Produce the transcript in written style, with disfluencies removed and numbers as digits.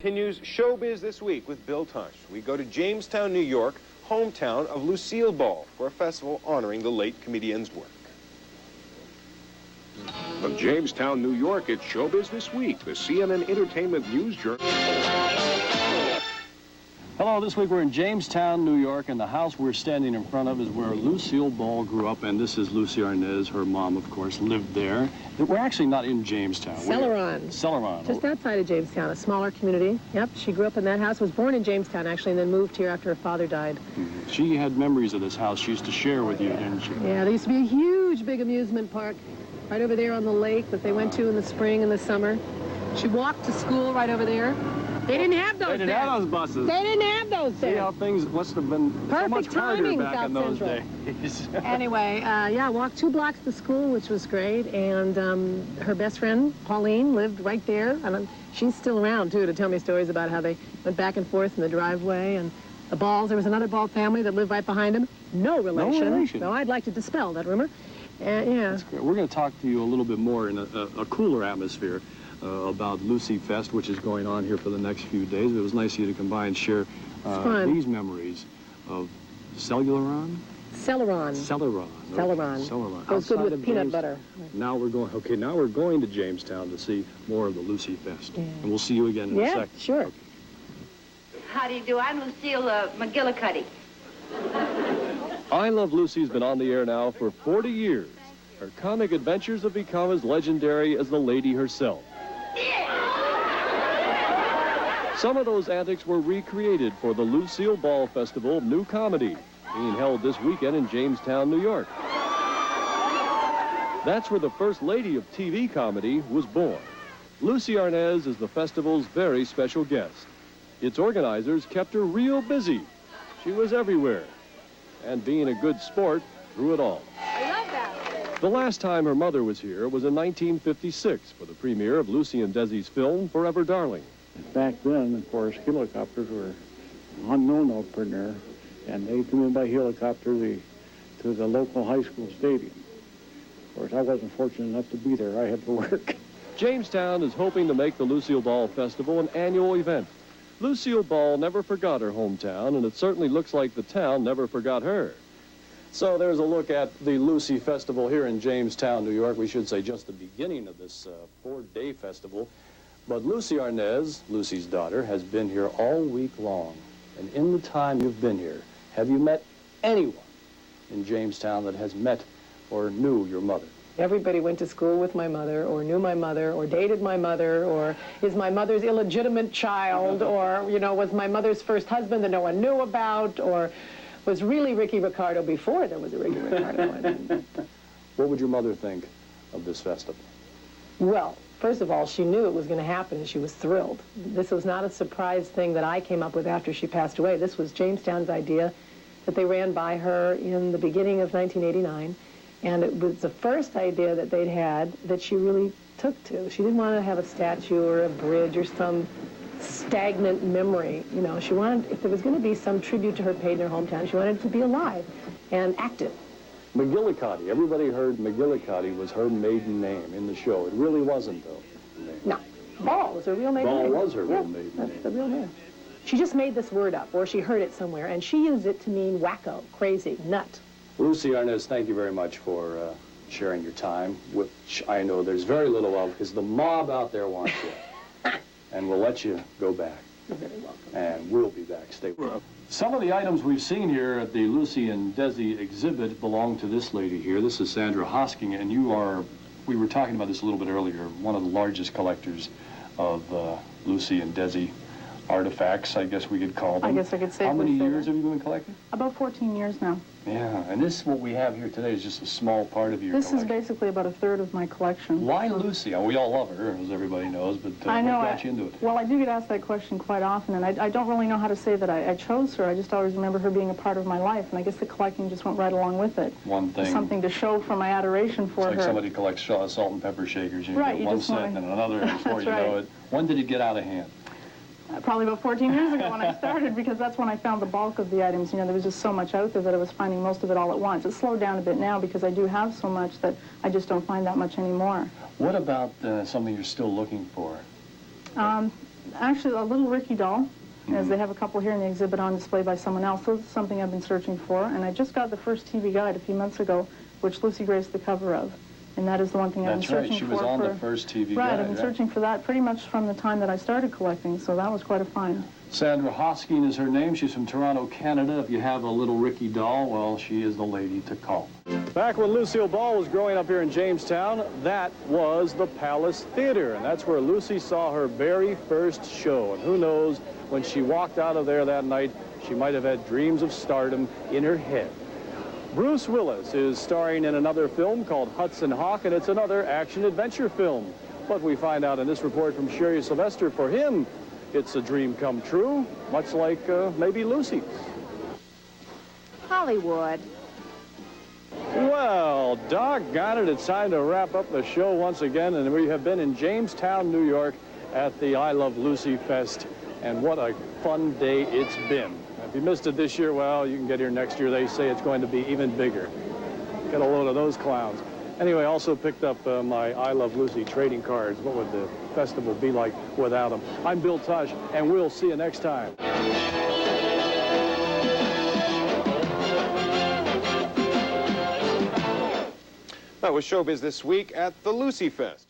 Continues Show Biz This Week with Bill Tush. We go to Jamestown, New York, hometown of Lucille Ball, for a festival honoring the late comedian's work. From Jamestown, New York, it's Show Biz This Week, the CNN Entertainment News Journal. Hello, this week we're in Jamestown, New York, and the house we're standing in front of is where Lucille Ball grew up, and this is Lucie Arnaz. Her mom, of course, lived there. We're actually not in Jamestown. Celeron. Celeron. Just outside of Jamestown, a smaller community. Yep, she grew up in that house, was born in Jamestown, actually, and then moved here after her father died. Mm-hmm. She had memories of this house she used to share with you, didn't she? Yeah, there used to be a huge, big amusement park right over there on the lake that they went to in the spring and the summer. She walked to school right over there. They didn't have those They didn't have those buses. They didn't have those See there. how things must have been so much harder back in those days. Anyway, yeah, walked 2 blocks to school, which was great, and her best friend, Pauline, lived right there, and she's still around, too, to tell me stories about how they went back and forth in the driveway, and the Balls, there was another Ball family that lived right behind him. No relation. No relation. So I'd like to dispel that rumor. Yeah. That's great. We're going to talk to you a little bit more in a cooler atmosphere about Lucie Fest, which is going on here for the next few days. It was nice of you to come by and share these memories of Celeron. Celeron. Goes good with peanut butter. Now we're going. Okay, now we're going to Jamestown to see more of the Lucie Fest, and we'll see you again in a second. Sure. Okay. How do you do? I'm Lucille McGillicuddy. I Love Lucie's been on the air now for 40 years. Her comic adventures have become as legendary as the lady herself. Some of those antics were recreated for the Lucille Ball Festival of New Comedy, being held this weekend in Jamestown, New York. That's where the first lady of TV comedy was born. Lucie Arnaz is the festival's very special guest. Its organizers kept her real busy. She was everywhere, and being a good sport through it all. I love that. The last time her mother was here was in 1956 for the premiere of Lucie and Desi's film, Forever Darling. Back then, of course, helicopters were unknown out there, and they flew in by helicopter to the local high school stadium. Of course, I wasn't fortunate enough to be there. I had to work. Jamestown is hoping to make the Lucille Ball Festival an annual event. Lucille Ball never forgot her hometown, and it certainly looks like the town never forgot her. So there's a look at the Lucie Festival here in Jamestown, New York. We should say just the beginning of this 4-day festival. But Lucie Arnaz, Lucie's daughter, has been here all week long. And in the time you've been here, have you met anyone in Jamestown that has met or knew your mother? Everybody went to school with my mother, or knew my mother, or dated my mother, or is my mother's illegitimate child, or, you know, was my mother's first husband that no one knew about, or was really Ricky Ricardo before there was a Ricky Ricardo. What would your mother think of this festival? Well, first of all, she knew it was going to happen, and she was thrilled. This was not a surprise thing that I came up with after she passed away. This was Jamestown's idea that they ran by her in the beginning of 1989. And it was the first idea that they'd had that she really took to. She didn't want to have a statue or a bridge or some stagnant memory. You know, she wanted, if there was going to be some tribute to her paid in her hometown, she wanted it to be alive and active. McGillicuddy. Everybody heard McGillicuddy was her maiden name in the show. It really wasn't, though. No. Ball was her real maiden name. Ball was her real maiden name. That's the real name. She just made this word up, or she heard it somewhere, and she used it to mean wacko, crazy, nut. Lucie Arnaz, thank you very much for sharing your time, which I know there's very little of, because the mob out there wants you. And we'll let you go back. You're very welcome. And we'll be back. Stay with us. Some of the items we've seen here at the Lucie and Desi exhibit belong to this lady here. This is Sandra Hosking, and you are, we were talking about this a little bit earlier, one of the largest collectors of Lucie and Desi artifacts, I guess we could call them. I guess I could say. How many years have you been collecting? About 14 years now. Yeah, and this, what we have here today, is just a small part of your collection. This is basically about a third of my collection. Why Lucie? We all love her, as everybody knows, but I know, what got you into it? Well, I do get asked that question quite often, and I don't really know how to say that I chose her. I just always remember her being a part of my life, and I guess the collecting just went right along with it. One thing. Something to show for my adoration for her. It's like somebody collects salt and pepper shakers. You right, get one set and another before you know it. When did it get out of hand? Probably about 14 years ago when I started, because that's when I found the bulk of the items. You know, there was just so much out there that I was finding most of it all at once. It's slowed down a bit now because I do have so much that I just don't find that much anymore. What about something you're still looking for? Actually, a little Ricky doll, as they have a couple here in the exhibit on display by someone else. So this is something I've been searching for, and I just got the first TV guide a few months ago, which Lucy graced the cover of. And that is the one thing I've been searching for. That's right, she was on the first TV guide. Right, I've been searching for that pretty much from the time that I started collecting, so that was quite a find. Sandra Hosking is her name. She's from Toronto, Canada. If you have a little Ricky doll, well, she is the lady to call. Back when Lucille Ball was growing up here in Jamestown, that was the Palace Theater, and that's where Lucy saw her very first show. And who knows, when she walked out of there that night, she might have had dreams of stardom in her head. Bruce Willis is starring in another film called Hudson Hawk, and it's another action-adventure film. But we find out in this report from Sherry Sylvester, for him, it's a dream come true, much like maybe Lucy's. Hollywood. Well, doggone it, it's time to wrap up the show once again, and we have been in Jamestown, New York at the I Love Lucy Fest, and what a fun day it's been. If you missed it this year, well, you can get here next year. They say it's going to be even bigger. Get a load of those clowns. Anyway, I also picked up my I Love Lucy trading cards. What would the festival be like without them? I'm Bill Tush, and we'll see you next time. That was Show Biz This Week at the Lucy Fest.